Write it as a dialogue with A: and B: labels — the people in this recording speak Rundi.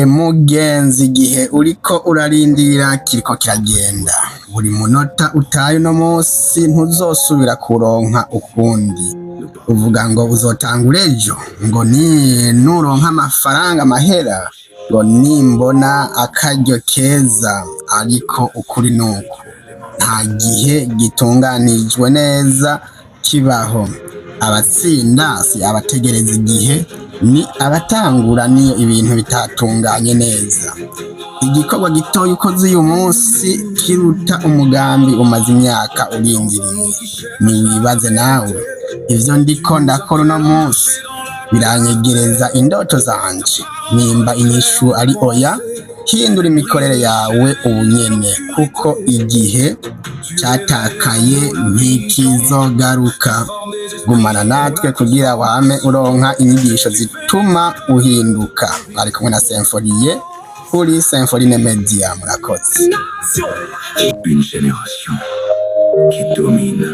A: Mugenzi, igihe uriko urarindira kiriko kiragenda, buri munota utaye uno munsi ntuzosubira kuronka ukundi. Uvuga ngo uzotangura ejo, ngo nuronka amafaranga amahera, ngo nimbona akaryo keza, ariko ukuri nuko nta gihe gitunganijwe neza kibaho. Abatsinda si abategereza igihe, ni abatangura niyo ibintu bitatunganye neza. Igikorwa gitoya ukoze uyu munsi kiruta umugambi umaze imyaka urindiriye. Niwibaze nawe, ivyo ndiko ndakora uno munsi biranyegereza indoto zanje? Nimba inyishu ari oya, hindura imikorere yawe ubunyene, kuko igihe catakaye ntikizogaruka. Gumana natwe kugira wame uronka inyigisho zituma uhinduka. Ari kumwe na Symphonie kuri Symphonie Media. Murakoze. Une génération qui domine.